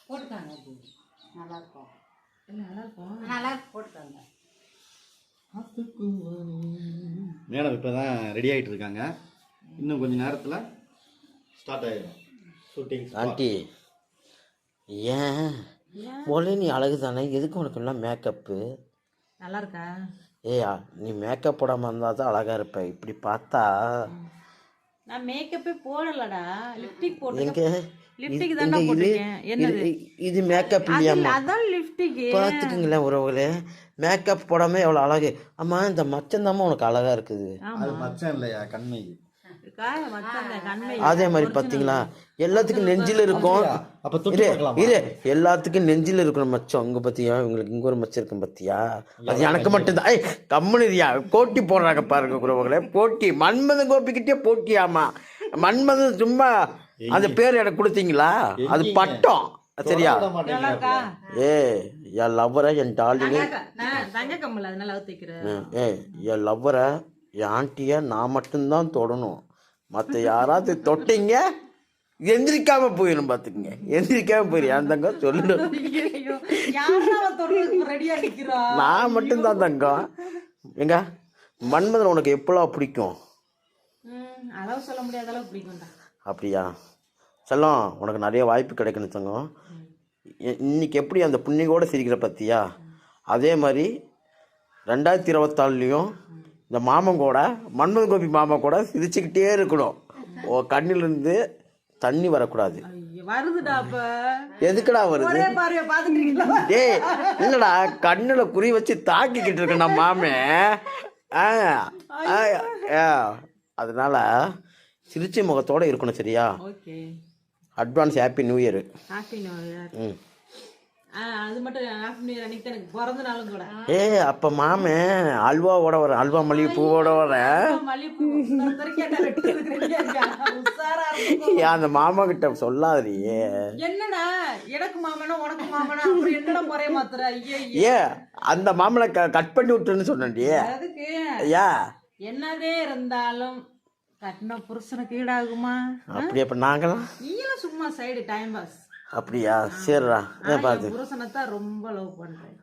போட்டுக்காங்க. நல்லா இருக்கும். நல்லா இருக்கும். நல்லா இருக்கும், போட்டுக்காங்க. மேடம் இப்போ தான் ரெடி ஆகிட்டு இருக்காங்க. இன்னும் கொஞ்சம் நேரத்தில் ஸ்டார்ட் ஆகிடும் ஷூட்டிங். ஆண்டி ஏன் ஒரே நீ அழகு தானே, எதுக்கு உனக்கு எல்லாம் மேக்கப்பு? நல்லா இருக்கா? ஏயா நீ மேக்கப் போடாமல் இருந்தால் தான் அழகாக இருப்ப. இப்படி பார்த்தா நான் மேக்கப்பே போடலடா, லிப்ஸ்டிக் போட்டு. எங்க லிப்ஸ்டிக் தான் போட்டுருக்கேன். என்னது இது மேக்கப் இல்லையாம்மா? அதான் லிப்ஸ்டிக். பார்த்துக்குங்களேன் உறவுகளே, மேக்கப் போடாமல் எவ்வளோ அழகு. ஆமா இந்த மச்சம் தாம்மா உனக்கு அழகா இருக்குது. அது மச்சம் இல்லையா, கண்மை. அதே மாதிரி பார்த்தீங்களா, எல்லாத்துக்கும் நெஞ்சில் இருக்கும். இரு எல்லாத்துக்கும் நெஞ்சில் இருக்கணும் மச்சம். இங்கே பார்த்தியா, இவங்களுக்கு இங்கே ஒரு மச்சம் இருக்கும் பார்த்தியா, அது எனக்கு மட்டும்தான். ஐய் கம்முனியா, போட்டி போடுறாங்க பாருங்க உறவுகளே, போட்டி. மன்மதன் கோபிக்கிட்டே போட்டியாமா. மன்மதன் சும்மா அந்த பேர் எனக்கு கொடுத்தீங்களா, அது பட்டம் சரியா? ஏ என் லவ்வரை, என் டார்லிங், என் லவ்வரை, என் ஆண்டியை நான் மட்டும்தான் தொடணும். மற்ற யாராவது தொட்டிங்க எந்திரிக்காம போயிடும். பார்த்துக்குங்க, எந்திரிக்காம போயிரு. என் தங்கம் சொல்லு, நான் மட்டும்தான் தங்கம். எங்க மன்மதன் உனக்கு எப்பெல்லாம் பிடிக்கும்? அளவு சொல்ல முடியாத அளவு பிடிக்கும்டா. அப்படியா செல்லம், உனக்கு நிறைய வாய்ப்பு கிடைக்கணும் தங்கம். இன்னைக்கு எப்படி அந்த புண்ணியோடு சிரிக்கிற பற்றியா, அதே மாதிரி 2024லையும் இந்த மாமன் கூட, மன்மதன் கோபி மாமா கூட சிரிச்சுக்கிட்டே இருக்கணும். ஓ கண்ணிலிருந்து தண்ணி வரக்கூடாது. எதுக்குடா வருது? டேய் இல்லடா, கண்ணுல குறி வச்சு தாக்கிக்கிட்டு இருக்கேன் நான் மாமே. அதனால சிரிச்ச முகத்தோட இருக்கணும் சரியா? Advance happy new year. அது மட்டும் அன்னைக்கு எனக்கு பிறந்த நாளும் கூட. ஏ அப்ப மாமே அல்வாவோட வர, அல்வா மல்லிகை பூவோட வர. அந்த மாமா கிட்ட சொல்லாதே. என்னடா எனக்கு மாமனா உனக்கு மாமனா, என்னடா முறைய மாத்துற? ஏ அந்த மாமனை கட் பண்ணி விட்டுன்னு சொன்னே. அதுக்கு ஐயா என்னதே இருந்தாலும் கட்டின புருஷனுக்கு ஈடாகுமா? அப்படி அப்ப நாங்களாம் நீங்களும் சும்மா சைடு டைம் பாஸ். அப்படியா? சரிடா, ஏன் பார்த்து புருஷனை தான் ரொம்ப லவ் பண்றேன்.